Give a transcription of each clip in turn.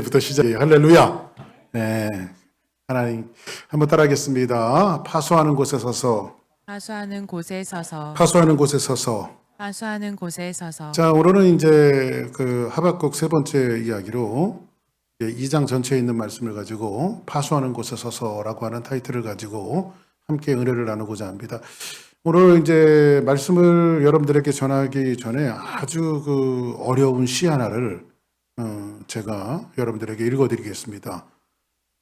부터 시작해요. 할렐루야. 네. 하나님 한번 따라하겠습니다. 파수하는 곳에 서서. 파수하는 곳에 서서. 파수하는 곳에 서서. 파수하는 곳에 서서. 자, 오늘은 이제 그 하박국 세 번째 이야기로 2장 전체에 있는 말씀을 가지고 파수하는 곳에 서서라고 하는 타이틀을 가지고 함께 은혜를 나누고자 합니다. 오늘 이제 말씀을 여러분들에게 전하기 전에 아주 그 어려운 시 하나를 제가 여러분들에게 읽어드리겠습니다.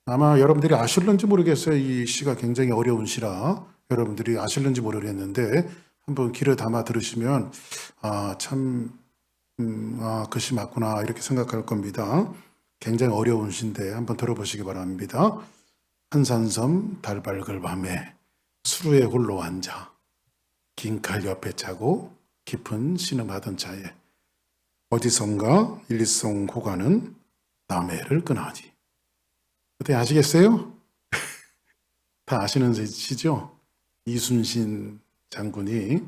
아마 여러분들이 아실는지 모르겠어요. 이 시가 굉장히 어려운 시라 여러분들이 아실는지 모르겠는데 한번 귀를 담아 들으시면 그 시 맞구나 이렇게 생각할 겁니다. 굉장히 어려운 시인데 한번 들어보시기 바랍니다. 한산섬 달 밝을 밤에 수루에 홀로 앉아 긴 칼 옆에 차고 깊은 신음하던 차에 어디선가 일리송 호가는 남해를 끄나니. 어떻게 아시겠어요? 다 아시는 시죠? 이순신 장군이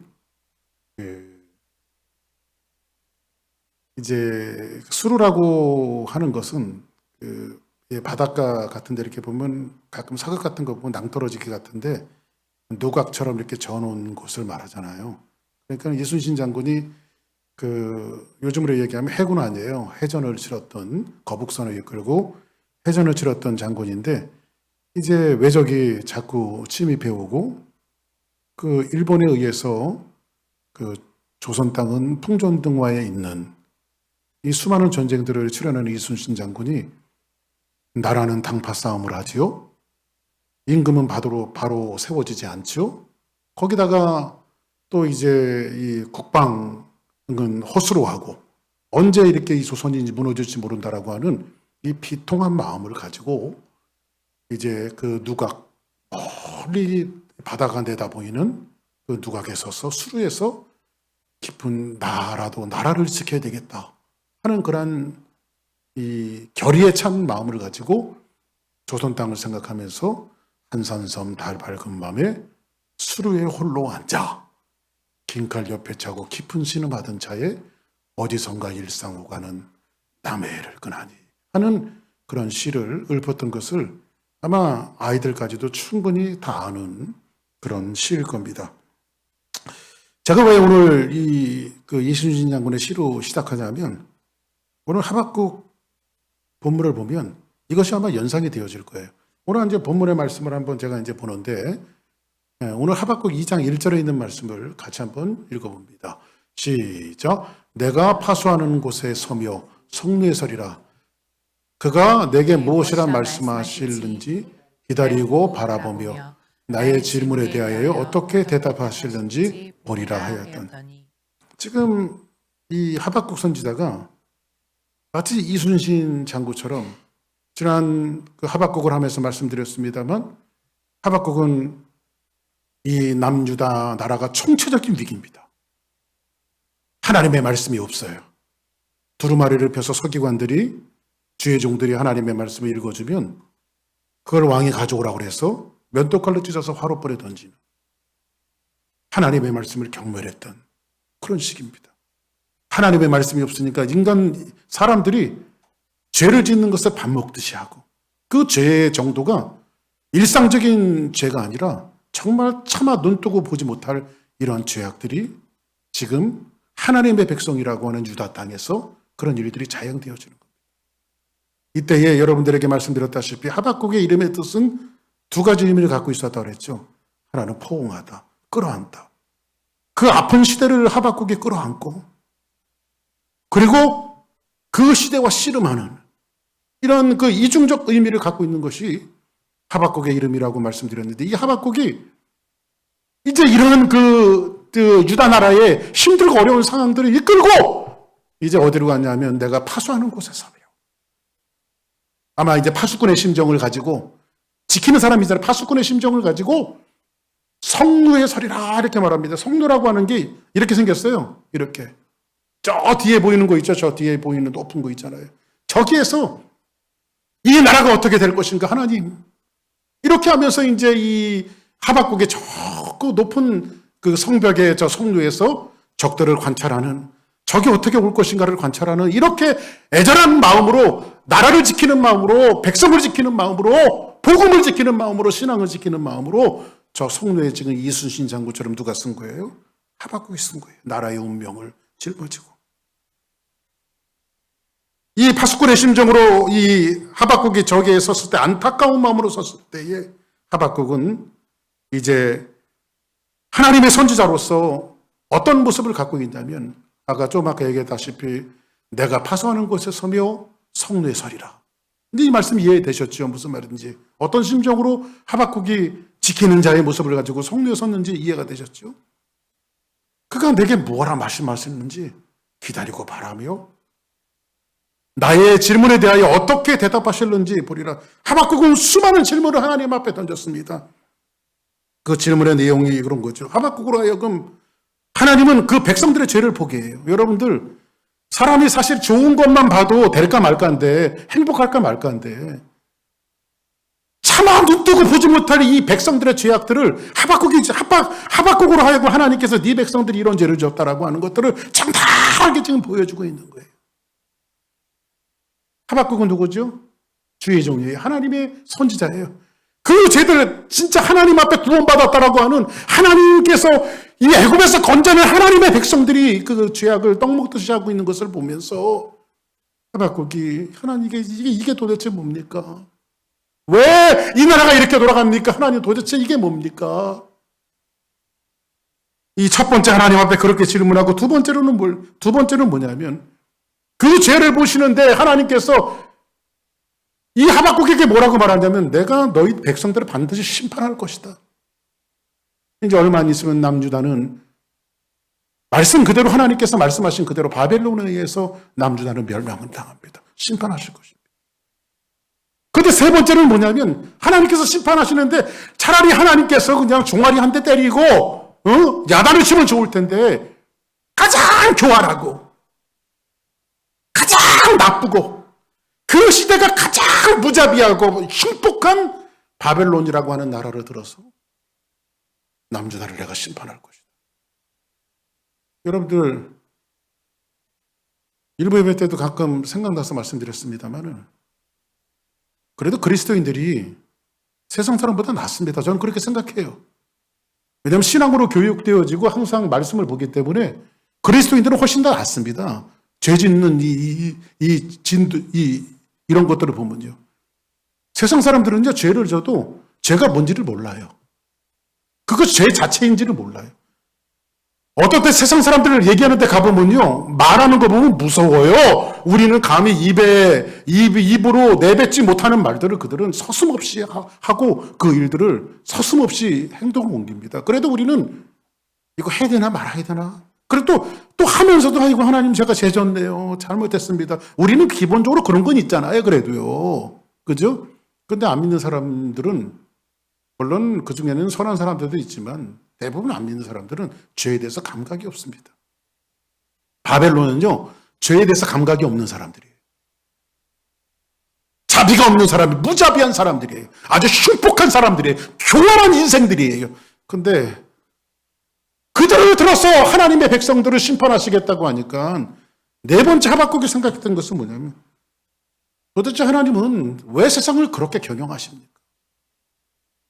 이제 수루라고 하는 것은 바닷가 같은 데 이렇게 보면 가끔 사극 같은 거 보면 낭떠러지기 같은데 노각처럼 이렇게 저어놓은 곳을 말하잖아요. 그러니까 이순신 장군이 요즘으로 얘기하면 해군 아니에요. 해전을 치렀던, 거북선을 이끌고 해전을 치렀던 장군인데 이제 외적이 자꾸 침입해 오고 일본에 의해서 조선 땅은 풍전등화에 있는 이 수많은 전쟁들을 치러내는 이순신 장군이 나라는 당파 싸움을 하지요. 임금은 바로 세워지지 않죠. 거기다가 또 이제 이 국방은 허수로 하고 언제 이렇게 이 조선이 무너질지 모른다라고 하는 이 비통한 마음을 가지고 이제 누각 멀리 바다가 내다 보이는 그 누각에 서서 수루에서 깊은 나라를 지켜야 되겠다 하는 그런 이 결의에 찬 마음을 가지고 조선 땅을 생각하면서 한산섬 달 밝은 밤에 수루에 홀로 앉아 긴 칼 옆에 차고 깊은 신음하던 차에 어디선가 일상 오가는 남해를 끄나니 하는 그런 시를 읊었던 것을 아마 아이들까지도 충분히 다 아는 그런 시일 겁니다. 제가 왜 오늘 이순신 장군의 시로 시작하냐면 오늘 하박국 본문을 보면 이것이 아마 연상이 되어질 거예요. 오늘 이제 본문의 말씀을 한번 제가 이제 보는데 오늘 하박국 2장 1절에 있는 말씀을 같이 한번 읽어봅니다. 시작. 내가 파수하는 곳에 서며 성루에 서리라. 그가 내게 무엇이라 말씀하실는지 기다리고 바라보며 나의 질문에 대하여 어떻게 대답하실는지 보리라 하였더니. 지금 이 하박국 선지자가 마치 이순신 장군처럼 지난 하박국을 하면서 말씀드렸습니다만 하박국은 이 남유다 나라가 총체적인 위기입니다. 하나님의 말씀이 없어요. 두루마리를 펴서 서기관들이 주의 종들이 하나님의 말씀을 읽어주면 그걸 왕이 가져오라고 해서 면도칼로 찢어서 화롯불에 던지는 하나님의 말씀을 경멸했던 그런 시기입니다. 하나님의 말씀이 없으니까 사람들이 죄를 짓는 것을 밥 먹듯이 하고 그 죄의 정도가 일상적인 죄가 아니라 정말 차마 눈 뜨고 보지 못할 이러한 죄악들이 지금 하나님의 백성이라고 하는 유다 땅에서 그런 일들이 자행되어지는 겁니다. 이때에 여러분들에게 말씀드렸다시피 하박국의 이름의 뜻은 두 가지 의미를 갖고 있었다고 그랬죠. 하나는 포옹하다, 끌어안다. 그 아픈 시대를 하박국이 끌어안고 그리고 그 시대와 씨름하는 이런 이중적 의미를 갖고 있는 것이 하박국의 이름이라고 말씀드렸는데 이 하박국이 이제 이런 유다 나라의 힘들고 어려운 상황들을 이끌고 이제 어디로 갔냐면 내가 파수하는 곳에 서며 아마 이제 파수꾼의 심정을 가지고 지키는 사람이잖아요. 파수꾼의 심정을 가지고 성루에 서리라 이렇게 말합니다. 성루라고 하는 게 이렇게 생겼어요. 이렇게 저 뒤에 보이는 거 있죠. 저 뒤에 보이는 높은 거 있잖아요. 저기에서 이 나라가 어떻게 될 것인가 하나님 이렇게 하면서 이제 이 하박국의 저 높은 성벽의 저 성루에서 적들을 관찰하는 적이 어떻게 올 것인가를 관찰하는 이렇게 애절한 마음으로 나라를 지키는 마음으로 백성을 지키는 마음으로 복음을 지키는 마음으로 신앙을 지키는 마음으로 저 성도에 지금 이순신 장군처럼 누가 쓴 거예요? 하박국이 쓴 거예요. 나라의 운명을 짊어지고. 이 파수꾼의 심정으로 이 하박국이 저기에 섰을 때 안타까운 마음으로 섰을 때에 하박국은 이제 하나님의 선지자로서 어떤 모습을 갖고 있냐면 아까 좀 아까 얘기했다시피 내가 파수하는 곳에 서며 성루에 서리라. 근데 이 말씀 이해되셨죠? 무슨 말인지. 어떤 심정으로 하박국이 지키는 자의 모습을 가지고 성루에 섰는지 이해가 되셨죠? 그가 내게 뭐라 말씀하셨는지 기다리고 바라며 나의 질문에 대하여 어떻게 대답하실는지 보리라. 하박국은 수많은 질문을 하나님 앞에 던졌습니다. 그 질문의 내용이 그런 거죠. 하박국으로 하여금 하나님은 그 백성들의 죄를 보게 해요. 여러분들 사람이 사실 좋은 것만 봐도 될까 말까인데 행복할까 말까인데 차마 눈뜨고 보지 못할 이 백성들의 죄악들을 하박국으로 하여금 하나님께서 네 백성들이 이런 죄를 졌다라고 하는 것들을 장담하게 지금 보여주고 있는 거예요. 하박국은 누구죠? 주의 종이에요. 하나님의 선지자예요. 그 죄들 진짜 하나님 앞에 구원받았다라고 하는 하나님께서 이 애굽에서 건져낸 하나님의 백성들이 그 죄악을 떡 먹듯이 하고 있는 것을 보면서 하박국이 하나님께 이게 도대체 뭡니까? 왜 이 나라가 이렇게 돌아갑니까? 하나님 도대체 이게 뭡니까? 이 첫 번째 하나님 앞에 그렇게 질문하고 두 번째는 뭐냐면 그 죄를 보시는데 하나님께서 이 하박국에게 뭐라고 말하냐면 내가 너희 백성들을 반드시 심판할 것이다. 이제 얼마 안 있으면 남유다는 말씀 그대로 하나님께서 말씀하신 그대로 바벨론에 의해서 남유다는 멸망을 당합니다. 심판하실 것입니다. 그런데 세 번째는 뭐냐면 하나님께서 심판하시는데 차라리 하나님께서 그냥 종아리 한 대 때리고 야단을 치면 좋을 텐데 가장 교활하고 가장 나쁘고 그 시대가 가장 무자비하고 흉폭한 바벨론이라고 하는 나라를 들어서 남유다를 내가 심판할 것이다. 여러분들 일부 예배 때도 가끔 생각나서 말씀드렸습니다만은 그래도 그리스도인들이 세상 사람보다 낫습니다. 저는 그렇게 생각해요. 왜냐하면 신앙으로 교육되어지고 항상 말씀을 보기 때문에 그리스도인들은 훨씬 더 낫습니다. 죄 짓는 이런 것들을 보면요. 세상 사람들은요, 죄를 져도 죄가 뭔지를 몰라요. 그것이 죄 자체인지를 몰라요. 어떨 때 세상 사람들을 얘기하는 데 가보면요, 말하는 거 보면 무서워요. 우리는 감히 입으로 내뱉지 못하는 말들을 그들은 서슴없이 하고 그 일들을 서슴없이 행동을 옮깁니다. 그래도 우리는 이거 해야 되나 말아야 되나? 그래도 또 하면서도 아이고 하나님 제가 죄 졌네요. 잘못했습니다. 우리는 기본적으로 그런 건 있잖아요. 그래도요. 그죠? 근데 안 믿는 사람들은 물론 그중에는 선한 사람들도 있지만 대부분 안 믿는 사람들은 죄에 대해서 감각이 없습니다. 바벨론은요. 죄에 대해서 감각이 없는 사람들이에요. 자비가 없는 사람이 무자비한 사람들이에요. 아주 흉폭한 사람들이에요. 교활한 인생들이에요. 근데 그들을 들어서 하나님의 백성들을 심판하시겠다고 하니까 네 번째 하박국이 생각했던 것은 뭐냐면 도대체 하나님은 왜 세상을 그렇게 경영하십니까?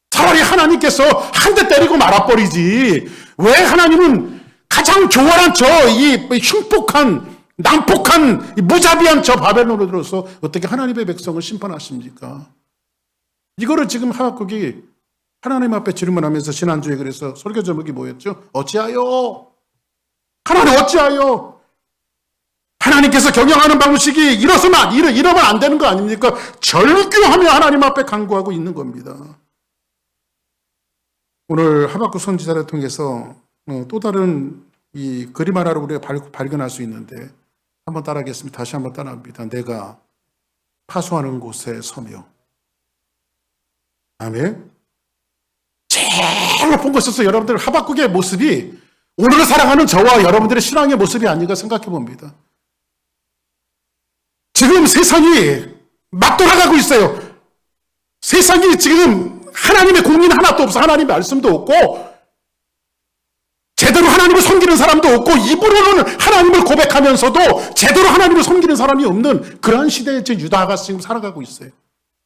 차라리 하나님께서 한 대 때리고 말아버리지 왜 하나님은 가장 교활한 이 흉폭한 난폭한 무자비한 저 바벨론으로 들어서 어떻게 하나님의 백성을 심판하십니까? 이거를 지금 하박국이 하나님 앞에 질문하면서 지난주에 그래서 설교 제목이 뭐였죠? 어찌하여? 하나님 어찌하여? 하나님께서 경영하는 방식이 이러면 안 되는 거 아닙니까? 절규하며 하나님 앞에 간구하고 있는 겁니다. 오늘 하박국 선지자를 통해서 또 다른 이 그림 하나를 우리가 발견할 수 있는데 한번 따라하겠습니다. 다시 한번 따라합니다. 내가 파수하는 곳에 서며 아멘. 제일 높은 곳에서 여러분들 하박국의 모습이 오늘을 살아가는 저와 여러분들의 신앙의 모습이 아닌가 생각해 봅니다. 지금 세상이 막 돌아가고 있어요. 세상이 지금 하나님의 공인 하나도 없어. 하나님의 말씀도 없고 제대로 제대로 하나님을 섬기는 사람도 없고 입으로는 하나님을 고백하면서도 제대로 하나님을 섬기는 사람이 없는 그러한 시대에 유다가 지금 살아가고 있어요.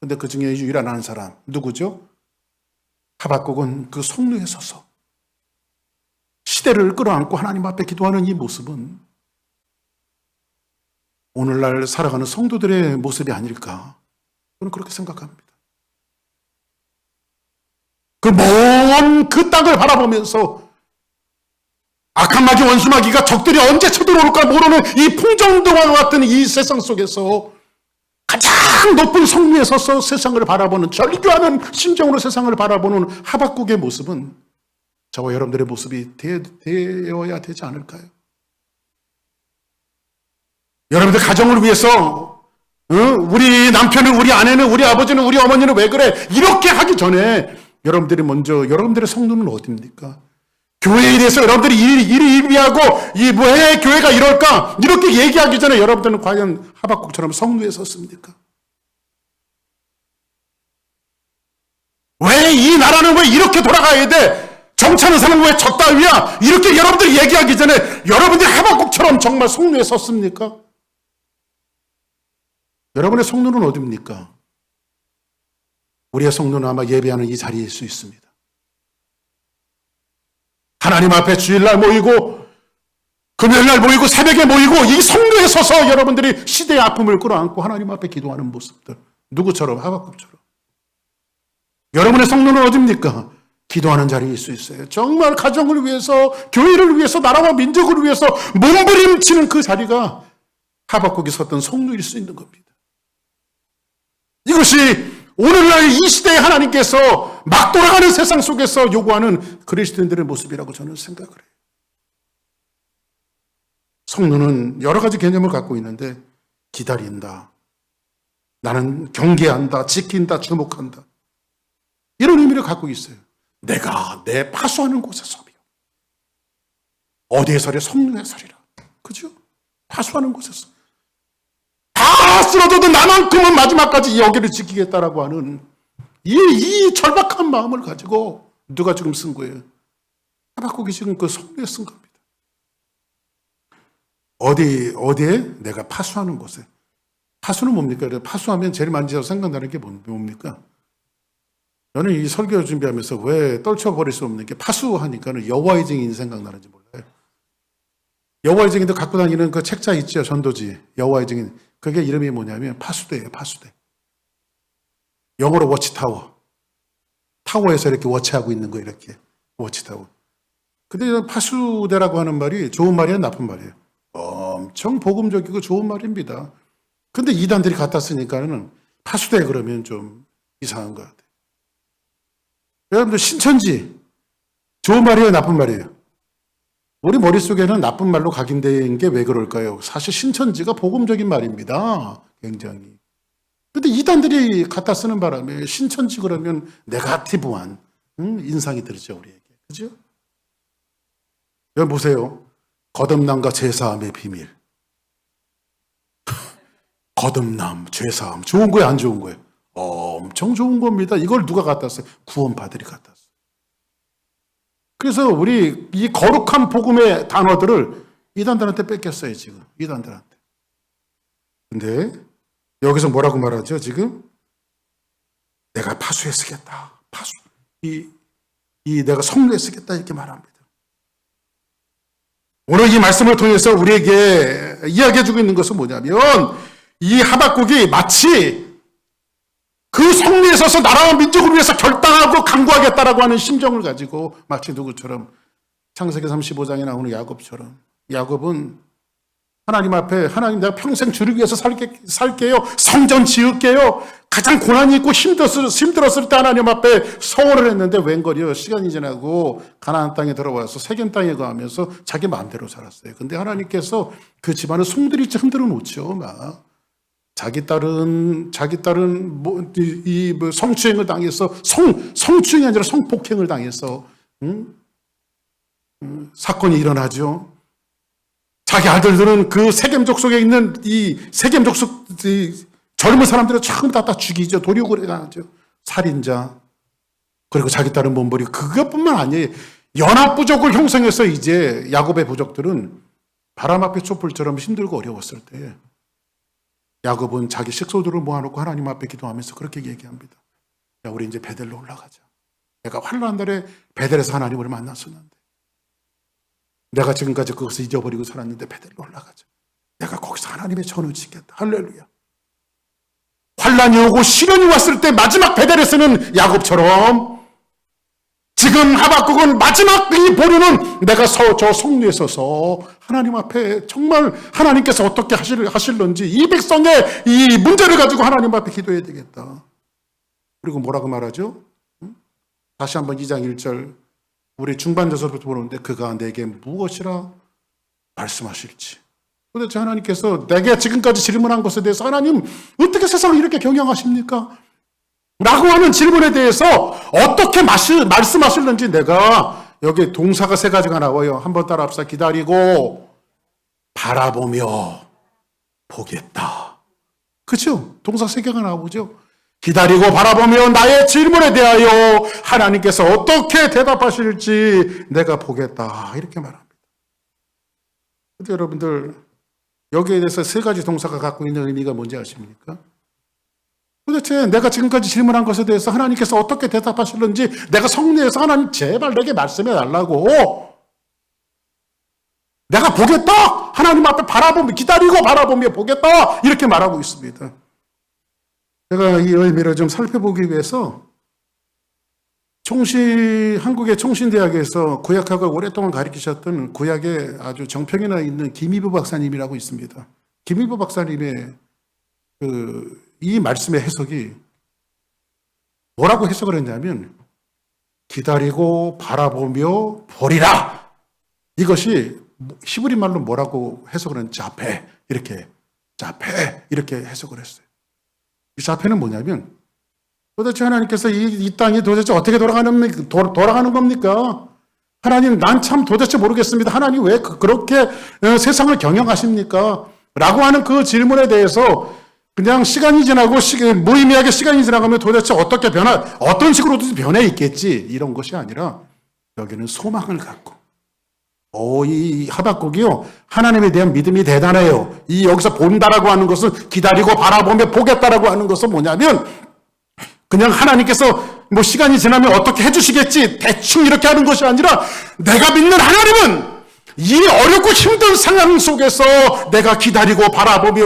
근데 그 중에 유일한 한 사람 누구죠? 하박국은 그 성루에 서서 시대를 끌어안고 하나님 앞에 기도하는 이 모습은 오늘날 살아가는 성도들의 모습이 아닐까 저는 그렇게 생각합니다. 그 먼 그 땅을 바라보면서 악한 마귀 원수마귀가 적들이 언제 쳐들어올까 모르는 이 풍정등과 같은 이 세상 속에서 가장 높은 성리에 서서 세상을 바라보는 절규하는 심정으로 세상을 바라보는 하박국의 모습은 저와 여러분들의 모습이 되어야 되지 않을까요? 여러분들 가정을 위해서 우리 남편은, 우리 아내는, 우리 아버지는, 우리 어머니는 왜 그래? 이렇게 하기 전에 여러분들이 먼저 여러분들의 성도는 어디입니까? 교회에 대해서 여러분들이 이리 이비하고 왜 교회가 이럴까? 이렇게 얘기하기 전에 여러분들은 과연 하박국처럼 성루에 섰습니까? 왜 이 나라는 왜 이렇게 돌아가야 돼? 정치하는 사람은 왜 저 따위야? 이렇게 여러분들이 얘기하기 전에 여러분들이 하박국처럼 정말 성루에 섰습니까? 여러분의 성루는 어디입니까? 우리의 성루는 아마 예배하는 이 자리일 수 있습니다. 하나님 앞에 주일날 모이고 금요일날 모이고 새벽에 모이고 이 성루에 서서 여러분들이 시대의 아픔을 끌어안고 하나님 앞에 기도하는 모습들. 누구처럼? 하박국처럼. 여러분의 성루는 어디입니까? 기도하는 자리일 수 있어요. 정말 가정을 위해서, 교회를 위해서, 나라와 민족을 위해서 몸부림치는 그 자리가 하박국이 섰던 성루일 수 있는 겁니다. 이것이 오늘날 이 시대에 하나님께서 막 돌아가는 세상 속에서 요구하는 그리스도인들의 모습이라고 저는 생각을 해요. 성루는 여러 가지 개념을 갖고 있는데 기다린다, 나는 경계한다, 지킨다, 주목한다 이런 의미를 갖고 있어요. 내가 내 파수하는 곳에 서며 어디에 서려? 성루에 서리라. 그죠? 파수하는 곳에서 다 쓰러져도 나만큼은 마지막까지 여기를 지키겠다라고 하는 이 절박한 마음을 가지고 누가 지금 쓴 거예요? 하박국이 지금 그 성루에 쓴 겁니다. 어디에? 내가 파수하는 곳에. 파수는 뭡니까? 파수하면 제일 먼저 생각나는 게 뭡니까? 저는 이 설교 준비하면서 왜 떨쳐버릴 수 없는 게 파수하니까는 여호와의 증인 생각나는지 몰라요. 여호와의 증인도 갖고 다니는 그 책자 있죠, 전도지. 여호와의 증인. 그게 이름이 뭐냐면 파수대예요, 파수대. 영어로 워치타워. 타워에서 이렇게 워치하고 있는 거 이렇게. 워치타워. 근데 파수대라고 하는 말이 좋은 말이에요, 나쁜 말이에요? 엄청 복음적이고 좋은 말입니다. 근데 이단들이 갖다 쓰니까는 파수대 그러면 좀 이상한 것 같아요. 여러분들 신천지 좋은 말이에요, 나쁜 말이에요? 우리 머릿속에는 나쁜 말로 각인된 게 왜 그럴까요? 사실 신천지가 복음적인 말입니다. 굉장히. 근데 이단들이 갖다 쓰는 바람에 신천지 그러면 네거티브한 인상이 들죠, 우리에게. 그죠? 여러분 보세요. 거듭남과 죄사함의 비밀. 거듭남, 죄사함. 좋은 거예요, 안 좋은 거예요? 엄청 좋은 겁니다. 이걸 누가 갖다 써요? 구원파들이 갖다 써요. 그래서 우리 이 거룩한 복음의 단어들을 이단들한테 뺏겼어요, 지금. 이단들한테. 근데 여기서 뭐라고 말하죠, 지금? 내가 파수에 쓰겠다. 파수. 내가 성루에 쓰겠다. 이렇게 말합니다. 오늘 이 말씀을 통해서 우리에게 이야기해주고 있는 것은 뭐냐면 이 하박국이 마치 그 성리에 서서 나라와 민족을 위해서 결단하고 강구하겠다라고 하는 심정을 가지고 마치 누구처럼 창세기 35장에 나오는 야곱처럼 야곱은 하나님 앞에 하나님 내가 평생 주를 위해서 살게요. 성전 지을게요. 가장 고난이 있고 힘들었을 때 하나님 앞에 서원을 했는데 웬걸요. 시간이 지나고 가나안 땅에 들어와서 세겜 땅에 가면서 자기 마음대로 살았어요. 근데 하나님께서 그 집안을 송두리째 흔들어 놓죠. 막. 자기 딸은 성추행을 당해서 성추행이 아니라 성폭행을 당해서 사건이 일어나죠. 자기 아들들은 그 세겜족 속에 있는 이 세겜족 속 젊은 사람들을 전부 다 죽이죠. 도륙을 해가죠. 살인자. 그리고 자기 딸은 몸부리고 그것뿐만 아니에요. 연합 부족을 형성해서 이제 야곱의 부족들은 바람 앞에 촛불처럼 힘들고 어려웠을 때 야곱은 자기 식소들을 모아놓고 하나님 앞에 기도하면서 그렇게 얘기합니다. 야, 우리 이제 베델로 올라가자. 내가 환난한 날에 베델에서 하나님을 만났었는데 내가 지금까지 그것을 잊어버리고 살았는데 베델로 올라가자. 내가 거기서 하나님의 전을 지켰다. 할렐루야. 환난이 오고 시련이 왔을 때 마지막 베델에서는 야곱처럼 지금 하박국은 마지막 이 보루는 내가 저 성리에 서서 하나님 앞에 정말 하나님께서 어떻게 하실런지 이 백성의 이 문제를 가지고 하나님 앞에 기도해야 되겠다. 그리고 뭐라고 말하죠? 다시 한번 2장 1절 우리 중반절서부터 보는데 그가 내게 무엇이라 말씀하실지. 도대체 하나님께서 내게 지금까지 질문한 것에 대해서 하나님 어떻게 세상을 이렇게 경영하십니까? 라고 하는 질문에 대해서 어떻게 말씀하실는지 내가 여기 동사가 3가지가 나와요. 한번 따라 합시다. 기다리고 바라보며 보겠다. 그렇죠? 동사 3개가 나오죠. 기다리고 바라보며 나의 질문에 대하여 하나님께서 어떻게 대답하실지 내가 보겠다. 이렇게 말합니다. 근데 여러분들 여기에 대해서 3가지 동사가 갖고 있는 의미가 뭔지 아십니까? 도대체 내가 지금까지 질문한 것에 대해서 하나님께서 어떻게 대답하실는지 내가 성례에서 하나님 제발 내게 말씀해 달라고 내가 보겠다. 하나님 앞에 바라보며 기다리고 바라보며 보겠다. 이렇게 말하고 있습니다. 제가 이 의미를 좀 살펴보기 위해서 한국의 총신대학에서 구약학을 오랫동안 가르치셨던 구약에 아주 정평이 나 있는 김희부 박사님이라고 있습니다. 김희부 박사님의 이 말씀의 해석이 뭐라고 해석을 했냐면 기다리고 바라보며 보리라. 이것이 히브리 말로 뭐라고 해석을 했는지 자페 이렇게 해석을 했어요. 이 자페는 뭐냐면 도대체 하나님께서 이 땅이 도대체 어떻게 돌아가는 겁니까? 하나님 난 참 도대체 모르겠습니다. 하나님 왜 그렇게 세상을 경영하십니까? 라고 하는 그 질문에 대해서 그냥 시간이 지나고 무의미하게 시간이 지나가면 도대체 어떤 식으로든 변해 있겠지 이런 것이 아니라 여기는 소망을 갖고 이 하박국이요 하나님에 대한 믿음이 대단해요. 이 여기서 본다라고 하는 것은 기다리고 바라보며 보겠다라고 하는 것은 뭐냐면 그냥 하나님께서 뭐 시간이 지나면 어떻게 해주시겠지 대충 이렇게 하는 것이 아니라 내가 믿는 하나님은 이 어렵고 힘든 상황 속에서 내가 기다리고 바라보며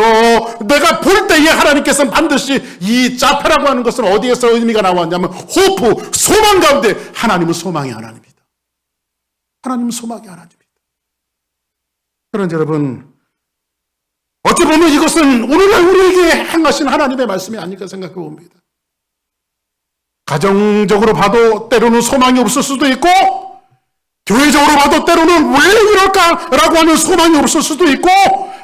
내가 볼 때에 하나님께서는 반드시 이 자페라고 하는 것은 어디에서 의미가 나왔냐면 호프, 소망 가운데 하나님은 소망의 하나님입니다. 하나님은 소망의 하나님입니다. 그런데 여러분 어찌 보면 이것은 오늘날 우리에게 행하신 하나님의 말씀이 아닐까 생각해 봅니다. 가정적으로 봐도 때로는 소망이 없을 수도 있고 교회적으로 봐도 때로는 왜 이럴까라고 하는 소망이 없을 수도 있고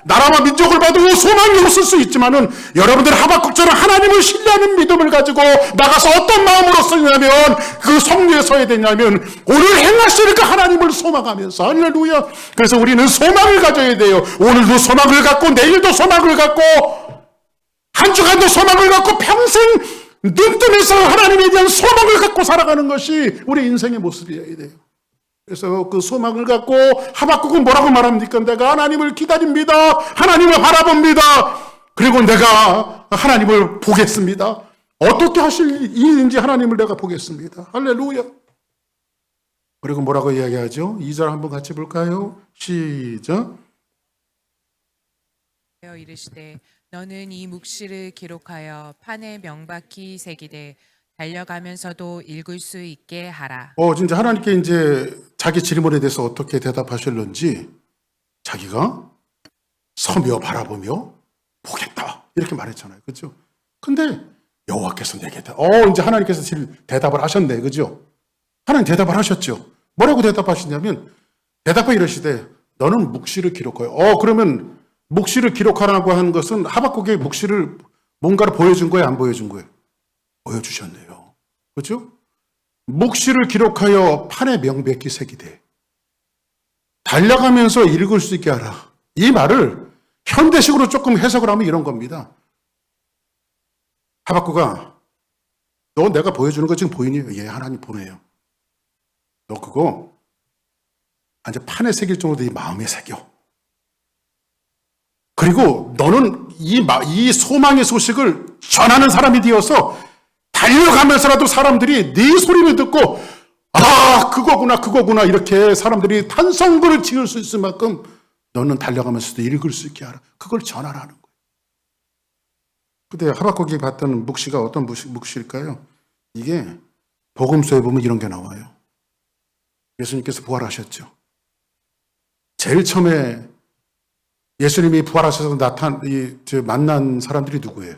나라와 민족을 봐도 소망이 없을 수 있지만은 여러분들 하박국처럼 하나님을 신뢰하는 믿음을 가지고 나가서 어떤 마음으로 쓰냐면 그 성리에 서야 되냐면 오늘 행하실 그 하나님을 소망하면서 할렐루야. 그래서 우리는 소망을 가져야 돼요. 오늘도 소망을 갖고 내일도 소망을 갖고 한 주간도 소망을 갖고 평생 눈뜨면서 하나님에 대한 소망을 갖고 살아가는 것이 우리 인생의 모습이어야 돼요. 그래서 그 소망을 갖고 하박국은 뭐라고 말합니까? 내가 하나님을 기다립니다. 하나님을 바라봅니다. 그리고 내가 하나님을 보겠습니다. 어떻게 하실 일인지 하나님을 내가 보겠습니다. 할렐루야. 그리고 뭐라고 이야기하죠? 2절 한번 같이 볼까요? 시작. 이르시되 너는 이 묵시를 기록하여 판에 명박히 새기되 달려가면서도 읽을 수 있게 하라. 진짜 하나님께 이제 자기 질문에 대해서 어떻게 대답하실는지 자기가 서며 바라보며 보겠다. 이렇게 말했잖아요. 그죠? 근데 여호와께서 내게 이제 하나님께서 대답을 하셨네. 그죠? 하나님 대답을 하셨죠. 뭐라고 대답하시냐면 대답을 이러시되 너는 묵시를 기록하여. 그러면 묵시를 기록하라고 하는 것은 하박국의 묵시를 뭔가를 보여준 거예요? 안 보여준 거예요? 보여주셨네요. 그렇죠? 묵시를 기록하여 판에 명백히 새기되 달려가면서 읽을 수 있게 하라. 이 말을 현대식으로 조금 해석을 하면 이런 겁니다. 하박국아, 너 내가 보여주는 거 지금 보이니? 예, 하나님 보내요. 너 그거 이제 판에 새길 정도로 네 마음에 새겨. 그리고 너는 이 소망의 소식을 전하는 사람이 되어서 달려가면서라도 사람들이 네 소리를 듣고 아, 그거구나 이렇게 사람들이 탄성글을 지을 수 있을 만큼 너는 달려가면서도 읽을 수 있게 하라. 그걸 전하라는 거예요. 근데 하박국이 봤던 묵시가 어떤 묵시일까요? 이게 복음서에 보면 이런 게 나와요. 예수님께서 부활하셨죠. 제일 처음에 예수님이 부활하셔서 만난 사람들이 누구예요?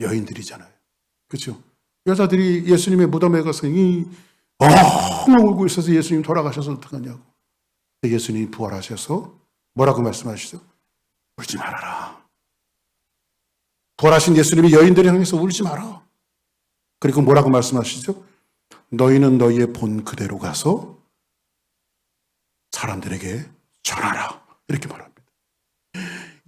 여인들이잖아요. 그렇죠? 여자들이 예수님의 무덤에 가서 엉엉 울고 있어서 예수님 돌아가셔서 어떡하냐고. 예수님이 부활하셔서 뭐라고 말씀하시죠? 울지 말아라. 부활하신 예수님이 여인들을 향해서 울지 마라. 그리고 뭐라고 말씀하시죠? 너희는 너희의 본 그대로 가서 사람들에게 전하라. 이렇게 말합니다.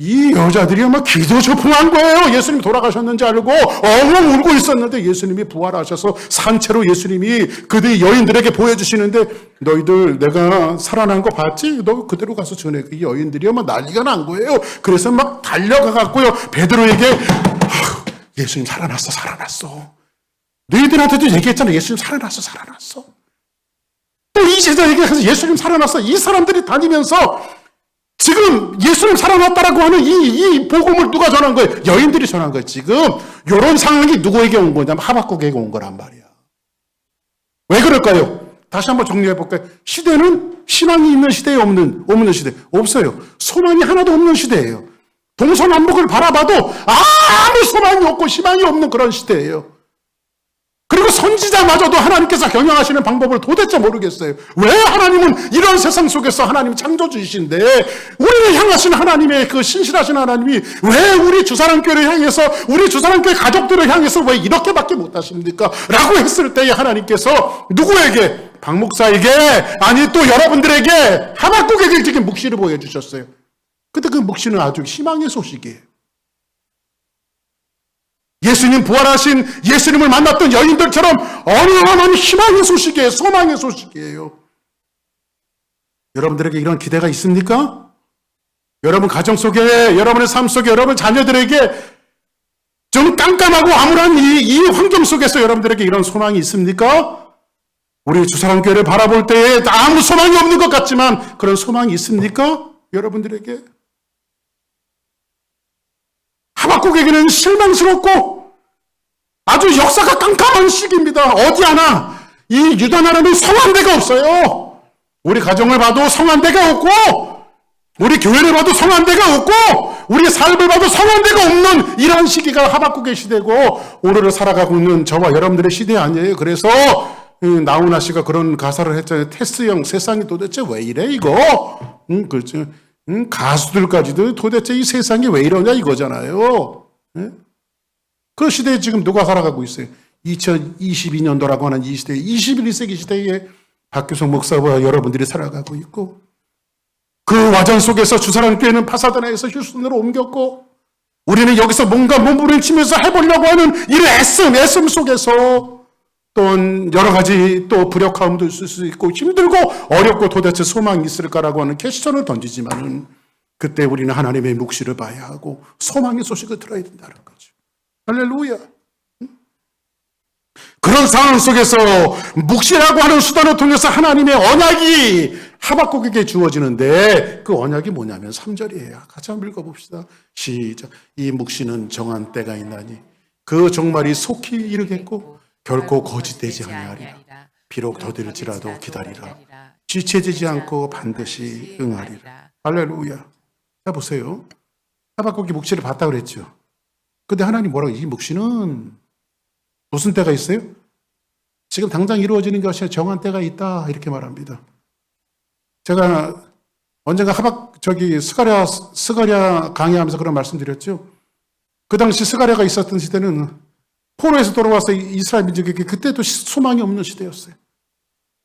이 여자들이 아마 기도 저풍한 거예요. 예수님이 돌아가셨는지 알고 엉엉 울고 있었는데 예수님이 부활하셔서 산채로 예수님이 그들 여인들에게 보여주시는데 너희들 내가 살아난 거 봤지? 너 그대로 가서 전해. 이 여인들이 아마 난리가 난 거예요. 그래서 막 달려가갖고요. 베드로에게 예수님 살아났어. 너희들한테도 얘기했잖아. 예수님 살아났어. 또 이 제자에게 가서 예수님 살아났어. 이 사람들이 다니면서 지금 예수님 살아났다라고 하는 이 복음을 누가 전한 거예요? 여인들이 전한 거예요. 지금 이런 상황이 누구에게 온 거냐면 하박국에게 온 거란 말이야. 왜 그럴까요? 다시 한번 정리해 볼까요? 시대는 희망이 있는 시대에 없는 시대. 없어요. 소망이 하나도 없는 시대예요. 동서남북을 바라봐도 아무 소망이 없고 희망이 없는 그런 시대예요. 그리고 선지자마저도 하나님께서 경영하시는 방법을 도대체 모르겠어요. 왜 하나님은 이런 세상 속에서 하나님 창조주이신데 우리를 향하신 하나님의 그 신실하신 하나님이 왜 우리 주사랑교회를 향해서 우리 주사랑교회 가족들을 향해서 왜 이렇게밖에 못하십니까? 라고 했을 때에 하나님께서 누구에게? 박 목사에게 아니 또 여러분들에게 하박국에게 지금 묵시를 보여주셨어요. 근데 그 묵시는 아주 희망의 소식이에요. 예수님 부활하신 예수님을 만났던 여인들처럼 어마어마한 희망의 소식이에요. 소망의 소식이에요. 여러분들에게 이런 기대가 있습니까? 여러분 가정 속에, 여러분의 삶 속에, 여러분 자녀들에게 좀 깜깜하고 암울한 이 환경 속에서 여러분들에게 이런 소망이 있습니까? 우리 주사랑교회를 바라볼 때에 아무 소망이 없는 것 같지만 그런 소망이 있습니까? 여러분들에게? 하박국에게는 실망스럽고 아주 역사가 깜깜한 시기입니다. 어디 하나 이 유다 나라는 성한 데가 없어요. 우리 가정을 봐도 성한 데가 없고 우리 교회를 봐도 성한 데가 없고 우리 삶을 봐도 성한 데가 없는 이런 시기가 하박국의 시대고 오늘을 살아가고 있는 저와 여러분들의 시대 아니에요. 그래서 나훈아 씨가 그런 가사를 했잖아요. 테스형 세상이 도대체 왜 이래 이거? 그렇죠. 가수들까지도 도대체 이 세상이 왜 이러냐 이거잖아요. 그 시대에 지금 누가 살아가고 있어요? 2022년도라고 하는 이 시대에 21세기 시대에 박규성 목사와 여러분들이 살아가고 있고 그 와전 속에서 주사랑교회는 파사드나에서 휴스턴으로 옮겼고 우리는 여기서 뭔가 몸부림치면서 해보려고 하는 이 애씀 속에서 또 여러 가지 또 불협화음도 있을 수 있고 힘들고 어렵고 도대체 소망이 있을까라고 하는 퀘스천을 던지지만은 그때 우리는 하나님의 묵시를 봐야 하고 소망의 소식을 들어야 된다는 거죠. 할렐루야. 그런 상황 속에서 묵시라고 하는 수단을 통해서 하나님의 언약이 하박국에게 주어지는데 그 언약이 뭐냐면 3절이에요. 같이 한번 읽어봅시다. 시작. 이 묵시는 정한 때가 있나니 그 종말이 속히 이르겠고 결코 거짓되지 아니하리라. 비록 더딜지라도 기다리라. 지체되지 않고 반드시 응하리라. 할렐루야. 자 보세요. 하박국이 묵시를 봤다 그랬죠. 근데 하나님 뭐라고? 이 묵시는 무슨 때가 있어요? 지금 당장 이루어지는 것이 정한 때가 있다 이렇게 말합니다. 제가 언젠가 스가랴 강의하면서 그런 말씀드렸죠. 그 당시 스가랴가 있었던 시대는 포로에서 돌아와서 이스라엘 민족에게 그때도 소망이 없는 시대였어요.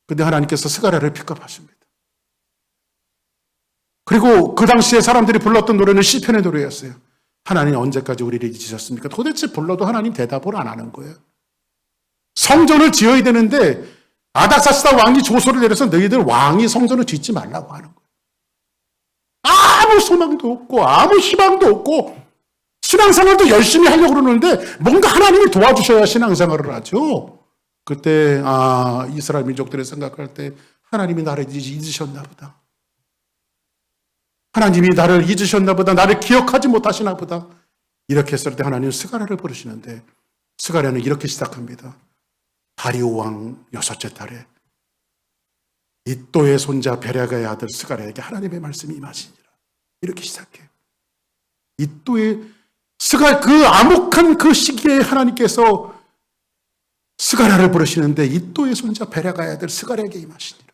근데 하나님께서 스가랴를 픽업하십니다. 그리고 그 당시에 사람들이 불렀던 노래는 시편의 노래였어요. 하나님 언제까지 우리를 잊으셨습니까? 도대체 불러도 하나님 대답을 안 하는 거예요. 성전을 지어야 되는데 아닥사스다 왕이 조소를 내려서 너희들 왕이 성전을 짓지 말라고 하는 거예요. 아무 소망도 없고 아무 희망도 없고 신앙생활도 열심히 하려고 그러는데 뭔가 하나님이 도와주셔야 신앙생활을 하죠. 그때 이스라엘 민족들이 생각할 때 하나님이 나를 잊으셨나 보다. 하나님이 나를 잊으셨나 보다. 나를 기억하지 못하시나 보다. 이렇게 했을 때 하나님은 스가랴를 부르시는데 스가랴는 이렇게 시작합니다. 다리오 왕 6째 달에 이또의 손자 베랴가의 아들 스가랴에게 하나님의 말씀이 임하시니라. 이렇게 시작해요. 이또의 그 암흑한 그 시기에 하나님께서 스가랴를 부르시는데 이또의 손자 베랴가의 아들 스가랴에게 임하시니라.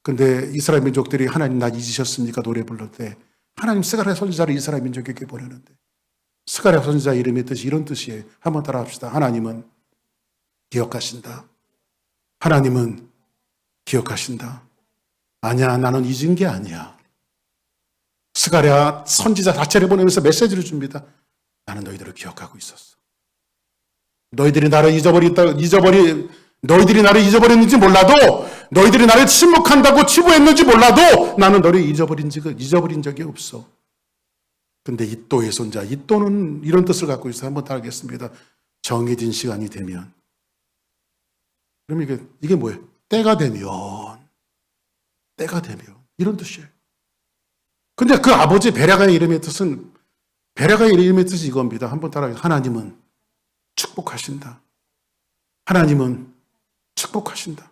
근데 이스라엘 민족들이 하나님 나 잊으셨습니까? 노래 부를 때 하나님 스가랴 선지자를 이스라엘 민족에게 보내는데 스가랴 선지자 이름의 뜻이 이런 뜻이에요. 한번 따라 합시다. 하나님은 기억하신다. 하나님은 기억하신다. 아니야, 나는 잊은 게 아니야. 스가랴 선지자 자체를 보내면서 메시지를 줍니다. 나는 너희들을 기억하고 있었어. 너희들이 나를 잊어버렸는지 몰라도, 너희들이 나를 침묵한다고 치부했는지 몰라도 나는 너를 잊어버린 적이 없어. 근데 이또의 손자, 이또는 이런 뜻을 갖고 있어요. 한번 따르겠습니다. 정해진 시간이 되면. 그럼 이게 뭐예요? 때가 되면 이런 뜻이에요. 근데 그 아버지 베랴가의 이름의 뜻이 이겁니다. 한번 따라해요. 하나님은 축복하신다. 하나님은 축복하신다.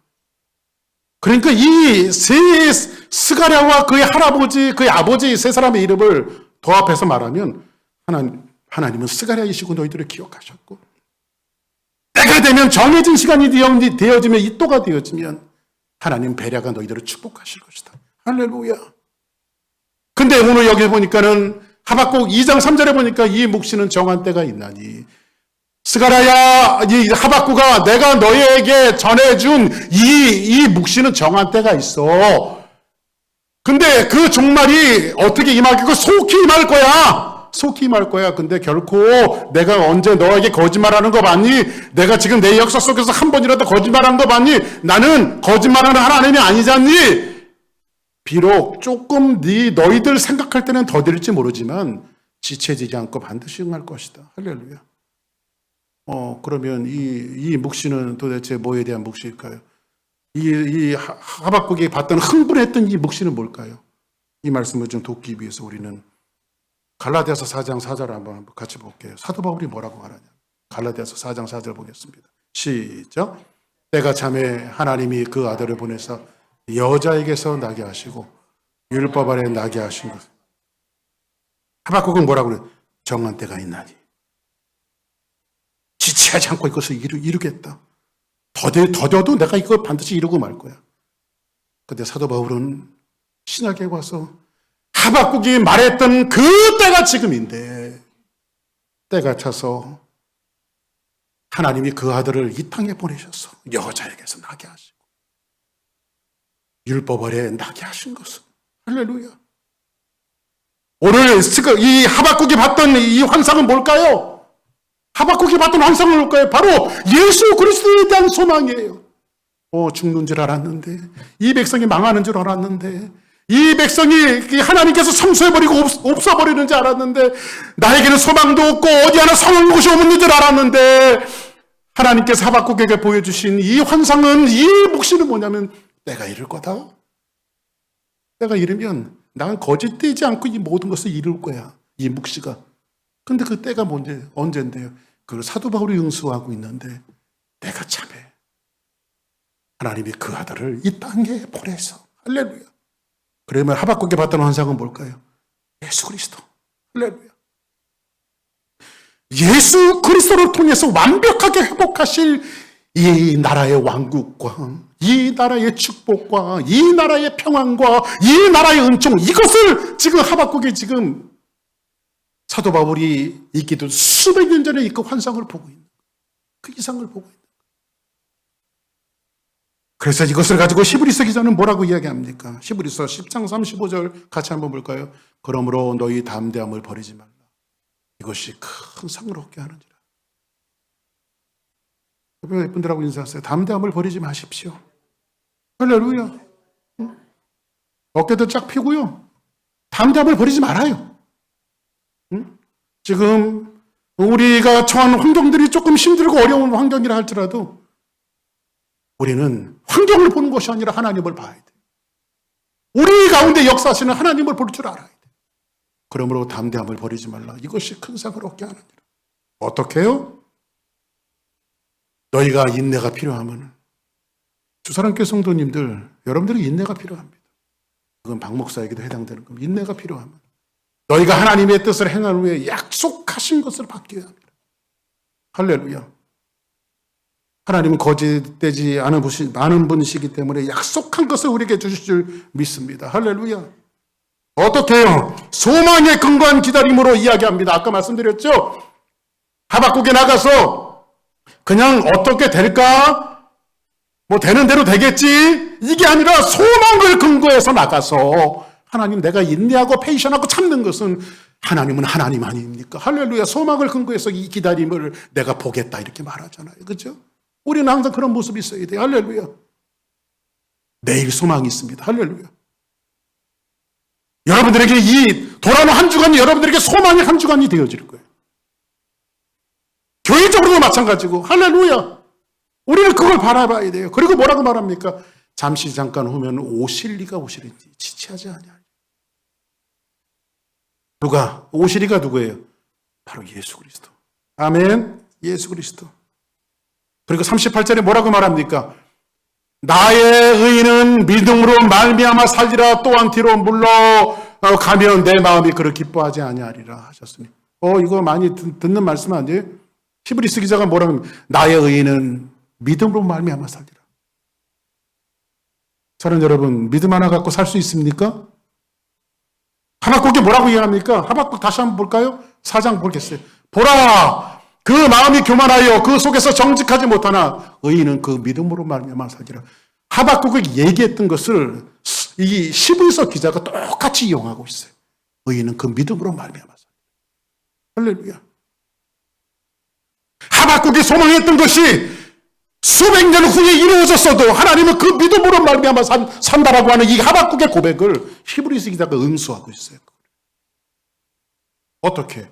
그러니까 이 세 스가랴와 그의 할아버지, 그의 아버지 세 사람의 이름을 도합해서 말하면 하나님은 스가랴이시고 너희들을 기억하셨고 때가 되면 정해진 시간이 되어지면 이또가 되어지면 하나님 베랴가 너희들을 축복하실 것이다. 할렐루야. 근데 오늘 여기 보니까는 하박국 2장 3절에 보니까 이 묵시는 정한 때가 있나니 스가랴야, 이 하박국아, 내가 너희에게 전해준 이 묵시는 정한 때가 있어. 근데 그 종말이 어떻게 임하겠고 속히 임할 거야. 속히 임할 거야. 근데 결코 내가 언제 너에게 거짓말하는 거 봤니? 내가 지금 내 역사 속에서 한 번이라도 거짓말한 거 봤니? 나는 거짓말하는 하나님이 아니잖니? 비록 조금 너희들 생각할 때는 더딜지 모르지만 지체지지 않고 반드시 응할 것이다. 할렐루야. 그러면 이 묵시는 도대체 뭐에 대한 묵시일까요? 이 하박국이 봤던 흥분했던 이 묵시는 뭘까요? 이 말씀을 좀 돕기 위해서 우리는 갈라디아서 4장 4절 한번 같이 볼게요. 사도 바울이 뭐라고 말하냐? 갈라디아서 4장 4절 보겠습니다. 시작. 때가 참에 하나님이 그 아들을 보내서 여자에게서 나게 하시고 율법 아래 나게 하신 것. 하박국은 뭐라고 그래요? 정한 때가 있나니 지체하지 않고 이것을 이루겠다. 더뎌도 내가 이걸 반드시 이루고 말 거야. 근데 사도 바울은 신약에 와서 하박국이 말했던 그 때가 지금인데 때가 차서 하나님이 그 아들을 이 땅에 보내셔서 여자에게서 나게 하시고 율법 아래 나게 하신 것은 할렐루야. 오늘 이 하박국이 봤던 이 환상은 뭘까요? 하박국이 봤던 환상은 뭘까요? 바로 예수 그리스도에 대한 소망이에요. 죽는 줄 알았는데, 이 백성이 망하는 줄 알았는데, 이 백성이 하나님께서 성소해버리고 없어버리는 줄 알았는데, 나에게는 소망도 없고 어디 하나 성한 곳이 없는 줄 알았는데, 하나님께서 하박국에게 보여주신 이 환상은, 이 묵시는 뭐냐면 내가 이룰 거다. 내가 이르면 난 거짓되지 않고 이 모든 것을 이룰 거야. 이 묵시가. 근데 그 때가 언젠데요? 그걸 사도 바울이 응수하고 있는데 때가 참해. 하나님이 그 아들을 이 땅에 보내서 할렐루야. 그러면 하박국에 봤던 환상은 뭘까요? 예수 그리스도. 할렐루야. 예수 그리스도를 통해서 완벽하게 회복하실 이 나라의 왕국과 이 나라의 축복과 이 나라의 평안과 이 나라의 은총, 이것을 지금 하박국이 지금 사도 바울이 있기도 수백 년 전에 그 환상을 보고 있는 거예요. 그 이상을 보고 있는 거예요. 그래서 이것을 가지고 히브리서 기자는 뭐라고 이야기합니까? 히브리서 10장 35절 같이 한번 볼까요? 그러므로 너희 담대함을 버리지 말라. 이것이 큰 상을 얻게 하느니라. 분들하고 인사하세요. 담대함을 버리지 마십시오. 할렐루야. 어깨도 쫙 펴고요. 담대함을 버리지 말아요. 지금 우리가 처한 환경들이 조금 힘들고 어려운 환경이라 할지라도 우리는 환경을 보는 것이 아니라 하나님을 봐야 돼. 우리 가운데 역사하시는 하나님을 볼 줄 알아야 돼. 그러므로 담대함을 버리지 말라. 이것이 큰 상을 얻게 하느니라. 어떻게 해요? 너희가 인내가 필요하면 주사랑교회 성도님들, 여러분들이 인내가 필요합니다. 그건 박 목사에게도 해당되는 겁니다. 인내가 필요하면 너희가 하나님의 뜻을 행한 후에 약속하신 것을 받게 합니다. 할렐루야. 하나님은 거짓되지 않은 분이시기 때문에 약속한 것을 우리에게 주실 줄 믿습니다. 할렐루야. 어떻게 해요? 소망에 근거한 기다림으로 이야기합니다. 아까 말씀드렸죠? 하박국에 나가서 그냥 어떻게 될까? 뭐 되는 대로 되겠지? 이게 아니라 소망을 근거해서 나가서 하나님 내가 인내하고 페이션하고 참는 것은 하나님은 하나님 아닙니까? 할렐루야. 소망을 근거해서 이 기다림을 내가 보겠다 이렇게 말하잖아요. 그렇죠? 우리는 항상 그런 모습이 있어야 돼요. 할렐루야. 내일 소망이 있습니다. 할렐루야. 여러분들에게 이 돌아오는 한 주간이 여러분들에게 소망의 한 주간이 되어질 거예요. 교회적으로도 마찬가지고 할렐루야. 우리는 그걸 바라봐야 돼요. 그리고 뭐라고 말합니까? 잠시 잠깐 후면 오실 리가 오시리니 지체하지 아니하리. 누가? 오시리가 누구예요? 바로 예수 그리스도. 아멘. 예수 그리스도. 그리고 38절에 뭐라고 말합니까? 나의 의인은 믿음으로 말미암아 살리라. 또한 뒤로 물러가면 내 마음이 그를 기뻐하지 아니하리라 하셨으니. 이거 많이 듣는 말씀 아니에요? 히브리서 기자가 뭐라고 합니까? 나의 의인은 믿음으로 말미암아 살리라. 저는 여러분 믿음 하나 갖고 살 수 있습니까? 하박국이 뭐라고 이야기합니까? 하박국 다시 한번 볼까요? 4장 보겠어요. 보라, 그 마음이 교만하여 그 속에서 정직하지 못하나 의인은 그 믿음으로 말미암아 살리라. 하박국이 얘기했던 것을 이 히브리서 기자가 똑같이 이용하고 있어요. 의인은 그 믿음으로 말미암아 살리라. 할렐루야. 하박국이 소망했던 것이 수백 년 후에 이루어졌어도 하나님은 그 믿음으로 말미암아 산다라고 하는 이 하박국의 고백을 히브리서 기자가 응수하고 있어요. 어떻게?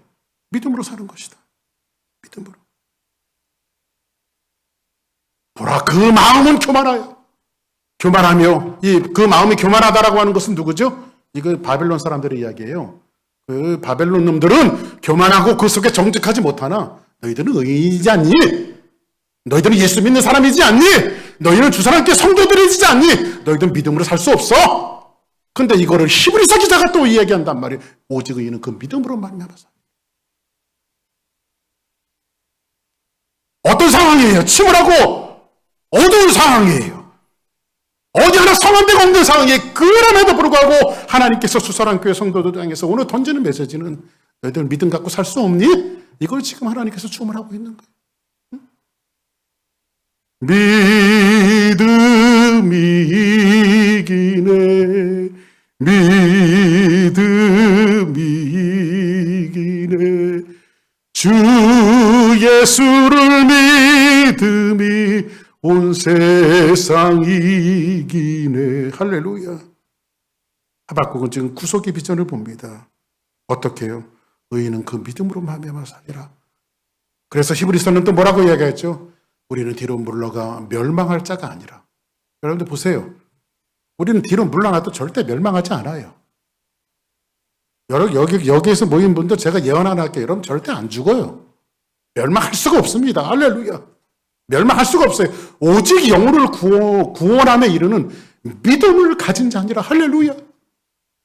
믿음으로 사는 것이다. 믿음으로. 보라, 그 마음은 교만하여. 교만하며 그 마음이 교만하다라고 하는 것은 누구죠? 이거 바벨론 사람들의 이야기예요. 그 바벨론 놈들은 교만하고 그 속에 정직하지 못하나 너희들은 의인이지 않니? 너희들은 예수 믿는 사람이지 않니? 너희는 주사람께 성도들이지 않니? 너희들은 믿음으로 살 수 없어. 근데 이거를 히브리서 기자가 또 이야기한단 말이에요. 오직 의인은 그 믿음으로 말미암아 살. 어떤 상황이에요? 침울하고 어두운 상황이에요. 어디 하나 성한데가 없는 상황이에요. 그럼에도 불구하고 하나님께서 수사랑교회 성도들 향해서 오늘 던지는 메시지는 너희들 믿음 갖고 살 수 없니? 이걸 지금 하나님께서 주문하고 있는 거예요. 믿음이 이기네. 믿음이 이기네. 주 예수를 믿음이 온 세상 이기네. 할렐루야. 하박국은 지금 구속의 비전을 봅니다. 어떻게 해요? 의인은 그 믿음으로 말미암아 살리라. 그래서 히브리서는 또 뭐라고 이야기했죠? 우리는 뒤로 물러가 멸망할 자가 아니라. 여러분들 보세요. 우리는 뒤로 물러나도 절대 멸망하지 않아요. 여기에서 모인 분들 제가 예언 하나 할게요. 여러분 절대 안 죽어요. 멸망할 수가 없습니다. 할렐루야. 멸망할 수가 없어요. 오직 영혼을 구원함에 이르는 믿음을 가진 자니라. 할렐루야.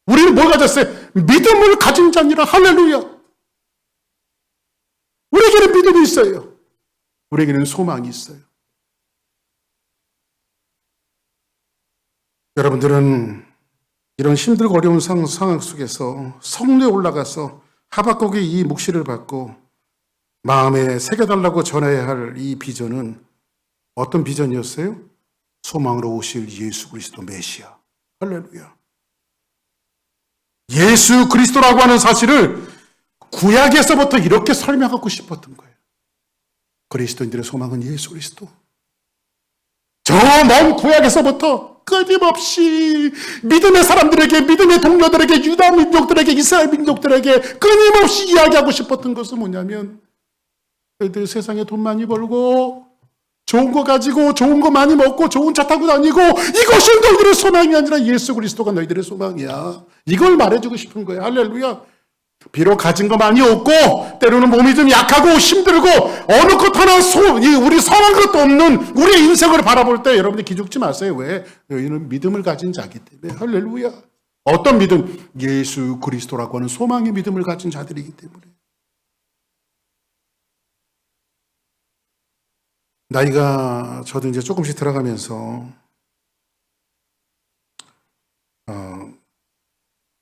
우리는 뭘 가졌어요? 믿음을 가진 자니라. 할렐루야. 우리에게는 믿음이 있어요. 우리에게는 소망이 있어요. 여러분들은 이런 힘들고 어려운 상황 속에서 성도에 올라가서 하박국의 이 묵시를 받고 마음에 새겨달라고 전해야 할 이 비전은 어떤 비전이었어요? 소망으로 오실 예수 그리스도 메시아. 할렐루야. 예수 그리스도라고 하는 사실을 구약에서부터 이렇게 설명하고 싶었던 거예요. 그리스도인들의 소망은 예수 그리스도. 저 먼 구약에서부터 끊임없이 믿음의 사람들에게, 믿음의 동료들에게, 유다 민족들에게, 이스라엘 민족들에게 끊임없이 이야기하고 싶었던 것은 뭐냐면, 너희들 세상에 돈 많이 벌고 좋은 거 가지고 좋은 거 많이 먹고 좋은 차 타고 다니고 이것이 너희들의 소망이 아니라 예수 그리스도가 너희들의 소망이야. 이걸 말해주고 싶은 거야. 할렐루야. 비록 가진 거 많이 없고 때로는 몸이 좀 약하고 힘들고 어느 것 하나 우리 성한 것도 없는 우리의 인생을 바라볼 때 여러분들 기죽지 마세요. 왜? 너희는 믿음을 가진 자기 때문에. 할렐루야. 어떤 믿음? 예수 그리스도라고 하는 소망의 믿음을 가진 자들이기 때문에. 나이가 저도 이제 조금씩 들어가면서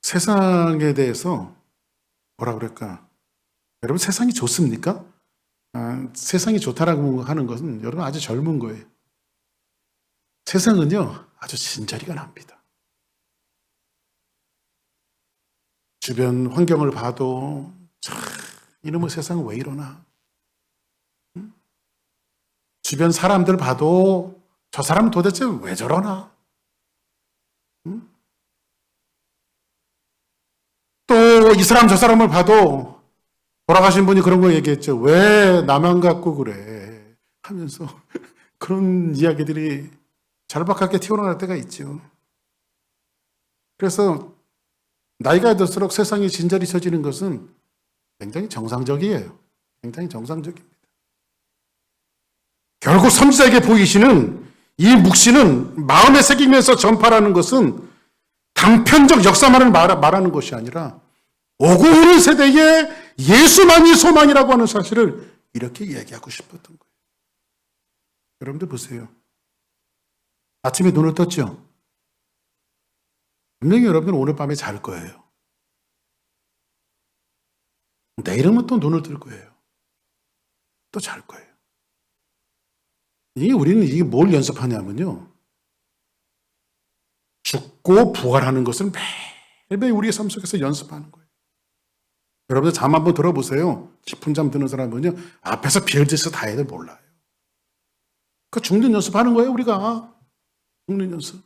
세상에 대해서 뭐라 그럴까? 여러분 세상이 좋습니까? 세상이 좋다라고 하는 것은 여러분 아주 젊은 거예요. 세상은요 아주 진저리가 납니다. 주변 환경을 봐도 참 이놈의 세상은 왜 이러나? 주변 사람들 봐도 저 사람은 도대체 왜 저러나? 또 이 사람 저 사람을 봐도 돌아가신 분이 그런 거 얘기했죠. 왜 나만 갖고 그래? 하면서 그런 이야기들이 잘박하게 튀어나올 때가 있죠. 그래서 나이가 들수록 세상이 진저리 쳐지는 것은 굉장히 정상적이에요. 굉장히 정상적입니다. 결국 선지자에게 보이시는 이 묵시는 마음에 새기면서 전파라는 것은 단편적 역사만을 말하는 것이 아니라 오고 오는 세대에 예수만이 소망이라고 하는 사실을 이렇게 얘기하고 싶었던 거예요. 여러분들 보세요. 아침에 눈을 떴죠? 분명히 여러분들은 오늘 밤에 잘 거예요. 내일은 또 눈을 뜰 거예요. 또 잘 거예요. 우리는 이게 뭘 연습하냐면요. 죽고 부활하는 것을 매일매일 우리의 삶 속에서 연습하는 거예요. 여러분들 잠 한번 들어보세요. 깊은 잠 드는 사람은요. 앞에서 별짓을 다 해도 몰라요. 그 죽는 연습하는 거예요, 우리가. 죽는 연습.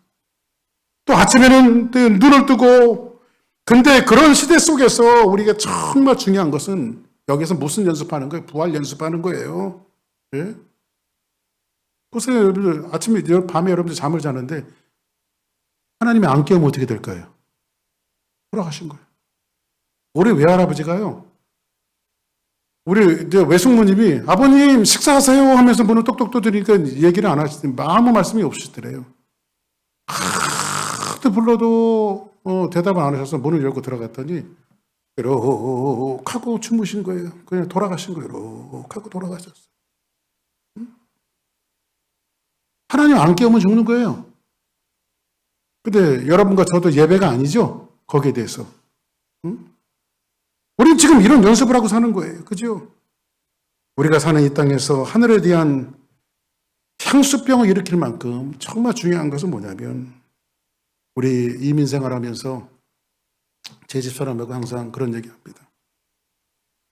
또 아침에는 눈을 뜨고 근데 그런 시대 속에서 우리가 정말 중요한 것은 여기서 무슨 연습하는 거예요? 부활 연습하는 거예요. 예? 보세요, 여러분들. 아침에, 밤에 여러분들 잠을 자는데 하나님이 안 깨우면 어떻게 될까요? 돌아가신 거예요. 우리 외할아버지가요. 우리 외숙모님이 아버님 식사하세요 하면서 문을 똑똑 두드리니까 얘기를 안 하시더니 아무 말씀이 없으시더래요. 하도 불러도 대답을 안 하셔서 문을 열고 들어갔더니 이렇게 하고 주무신 거예요. 그냥 돌아가신 거예요. 이렇게 하고 돌아가셨어요. 하나님 안 깨우면 죽는 거예요. 근데 여러분과 저도 예배가 아니죠? 거기에 대해서. 우리는 지금 이런 연습을 하고 사는 거예요. 그죠? 우리가 사는 이 땅에서 하늘에 대한 향수병을 일으킬 만큼 정말 중요한 것은 뭐냐면 우리 이민 생활하면서 제 집사람하고 항상 그런 얘기합니다.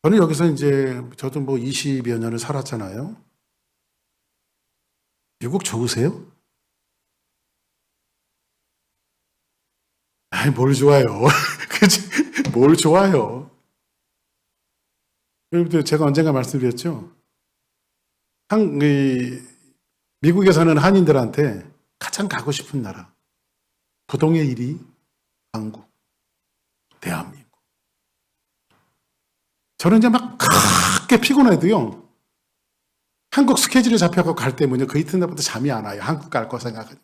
저는 여기서 이제 저도 뭐 20여 년을 살았잖아요. 미국 좋으세요? 아이, 뭘 좋아요. 그치? 뭘 좋아요. 여러분들 제가 언젠가 말씀드렸죠. 미국에 사는 한인들한테 가장 가고 싶은 나라. 부동의 1위, 한국, 대한민국. 저는 이제 막 그렇게 피곤해도요. 한국 스케줄이 잡혀서 갈 때면요. 그 이튿날부터 잠이 안 와요. 한국 갈 거 생각하니까.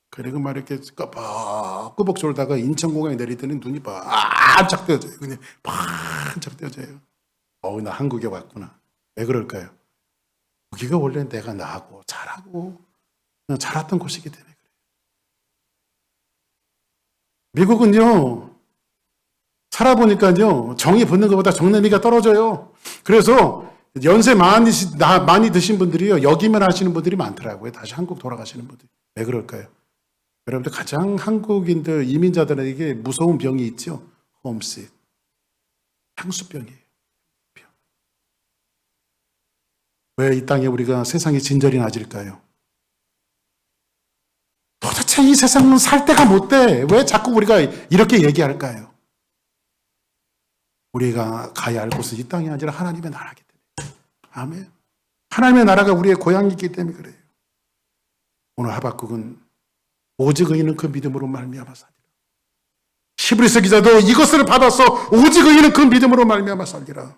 그리고 막 이렇게 꾸벅꾸벅 졸다가 인천공항에 내리더니 눈이 반짝 떠져요. 그냥 반짝 떠져요. 나 한국에 왔구나. 왜 그럴까요? 여기가 원래 내가 나하고 잘하고 그냥 자랐던 곳이기 때문에 그래요. 미국은요. 살아보니까요. 정이 붙는 것보다 정내미가 떨어져요. 그래서 연세 많이 드신 분들이요. 여기만 하시는 분들이 많더라고요. 다시 한국 돌아가시는 분들. 왜 그럴까요? 여러분들 가장 한국인들, 이민자들에게 무서운 병이 있죠. 홈식. 향수병이에요. 왜 이 땅에 우리가 세상에 진절이 낮을까요? 도대체 이 세상은 살 데가 못 돼. 왜 자꾸 우리가 이렇게 얘기할까요? 우리가 가야 할 곳은 이 땅이 아니라 하나님의 나라이기 때문에. 아멘. 하나님의 나라가 우리의 고향이기 때문에 그래요. 오늘 하박국은 오직 의인은 그 믿음으로 말미암아 살리라. 히브리서 기자도 이것을 받아서 오직 의인은 그 믿음으로 말미암아 살리라.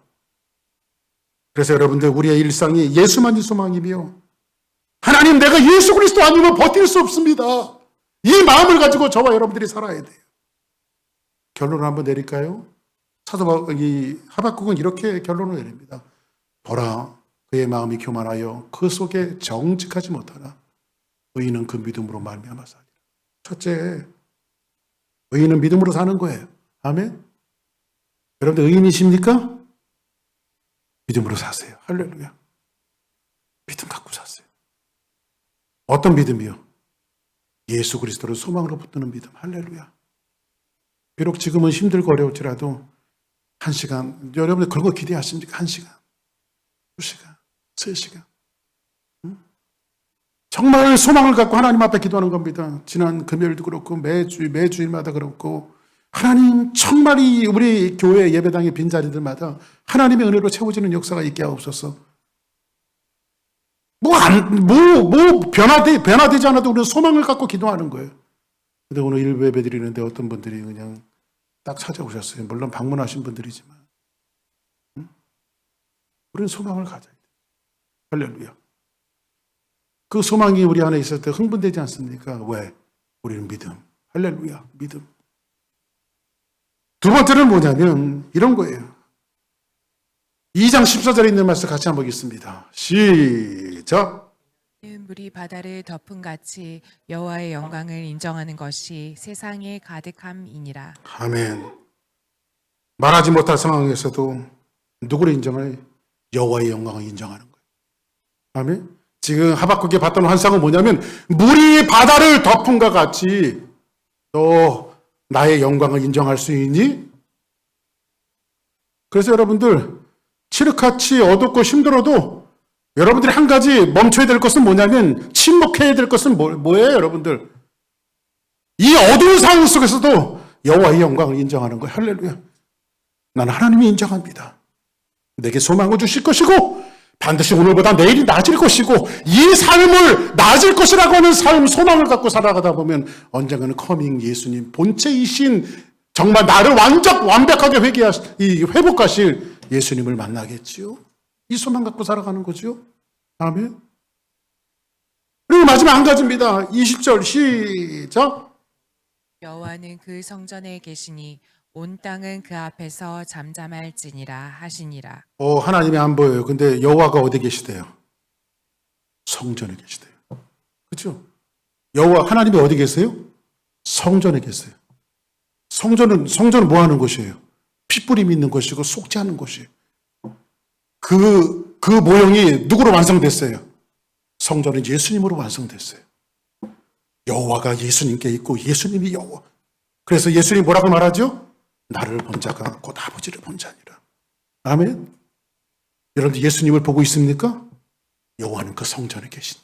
그래서 여러분들 우리의 일상이 예수만이 소망이며 하나님 내가 예수 그리스도 아니면 버틸 수 없습니다. 이 마음을 가지고 저와 여러분들이 살아야 돼요. 결론을 한번 내릴까요? 하박국은 이렇게 결론을 내립니다. 보라 그의 마음이 교만하여 그 속에 정직하지 못하나 의인은 그 믿음으로 말미암아 살리라. 첫째, 의인은 믿음으로 사는 거예요. 아멘. 여러분들 의인이십니까? 믿음으로 사세요. 할렐루야. 믿음 갖고 사세요. 어떤 믿음이요? 예수 그리스도를 소망으로 붙드는 믿음. 할렐루야. 비록 지금은 힘들고 어려울지라도 1시간, 여러분들 그런 거 기대하십니까? 1시간, 2시간, 3시간. 정말 소망을 갖고 하나님 앞에 기도하는 겁니다. 지난 금요일도 그렇고 매주일마다 그렇고 하나님 정말이 우리 교회 예배당의 빈자리들마다 하나님의 은혜로 채워지는 역사가 있게 하옵소서. 변화되지 않아도 우리는 소망을 갖고 기도하는 거예요. 근데 오늘 일부 예배 드리는데 어떤 분들이 그냥 딱 찾아오셨어요. 물론 방문하신 분들이지만. 우리는 소망을 가져야 돼요. 할렐루야. 그 소망이 우리 안에 있을 때 흥분되지 않습니까? 왜? 우리는 믿음. 할렐루야. 믿음. 두 번째는 뭐냐면 이런 거예요. 2장 14절에 있는 말씀 같이 한번 보겠습니다. 시작. 물이 바다를 덮은 같이 여호와의 영광을 인정하는 것이 세상에 가득함이니라. 아멘. 말하지 못할 상황에서도 누구를 인정해? 여호와의 영광을 인정하는 거예요. 아멘. 지금 하박국이 봤던 환상은 뭐냐면 물이 바다를 덮은 것 같이 너 나의 영광을 인정할 수 있니? 그래서 여러분들 칠흑같이 어둡고 힘들어도 여러분들이 한 가지 멈춰야 될 것은 뭐냐면 침묵해야 될 것은 뭐예요 여러분들? 이 어두운 상황 속에서도 여호와의 영광을 인정하는 거예요. 할렐루야. 나는 하나님이 인정합니다. 내게 소망을 주실 것이고 반드시 오늘보다 내일이 나아질 것이고 이 삶을 나아질 것이라고 하는 삶 소망을 갖고 살아가다 보면 언젠가는 커밍 예수님 본체이신 정말 나를 완벽하게 회복하실 예수님을 만나겠지요. 이 소망 갖고 살아가는 거죠. 아멘. 그리고 마지막 한 가지입니다. 20절 시작. 여호와는 그 성전에 계시니 온 땅은 그 앞에서 잠잠할지니라 하시니라. 하나님이 안 보여요. 근데 여호와가 어디 계시대요? 성전에 계시대요. 그렇죠? 여호와 하나님이 어디 계세요? 성전에 계세요. 성전은 뭐 하는 곳이에요? 핏부림이 있는 것이고 속지 않은 곳이에요. 그 모형이 누구로 완성됐어요? 성전은 예수님으로 완성됐어요. 여호와가 예수님께 있고 예수님이 여호와. 그래서 예수님이 뭐라고 말하죠? 나를 본 자가 곧 아버지를 본 자니라. 아멘. 여러분들 예수님을 보고 있습니까? 여호와는 그 성전에 계시니.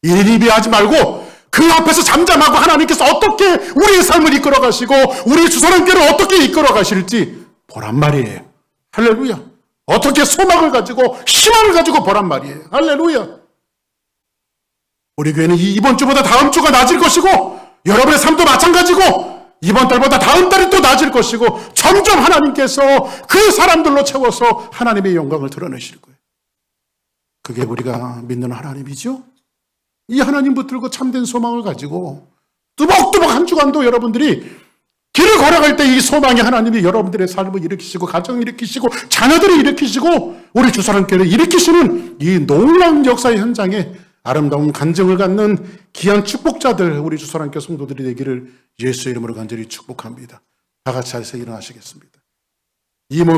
일일비하지 말고 그 앞에서 잠잠하고 하나님께서 어떻게 우리의 삶을 이끌어 가시고 우리 주사람께를 어떻게 이끌어 가실지 보란 말이에요. 할렐루야. 어떻게 소망을 가지고 희망을 가지고 보란 말이에요. 할렐루야. 우리 교회는 이번 주보다 다음 주가 나아질 것이고 여러분의 삶도 마찬가지고 이번 달보다 다음 달이 또 나아질 것이고 점점 하나님께서 그 사람들로 채워서 하나님의 영광을 드러내실 거예요. 그게 우리가 믿는 하나님이죠. 이 하나님 붙들고 참된 소망을 가지고 뚜벅뚜벅 한 주간도 여러분들이 길을 걸어갈 때 이 소망이 하나님이 여러분들의 삶을 일으키시고 가정을 일으키시고 자녀들을 일으키시고 우리 주사람교회를 일으키시는 이 놀라운 역사의 현장에 아름다운 간증을 갖는 귀한 축복자들 우리 주사람교회 성도들이 되기를 예수의 이름으로 간절히 축복합니다. 다 같이 하셔서 일어나시겠습니다. 이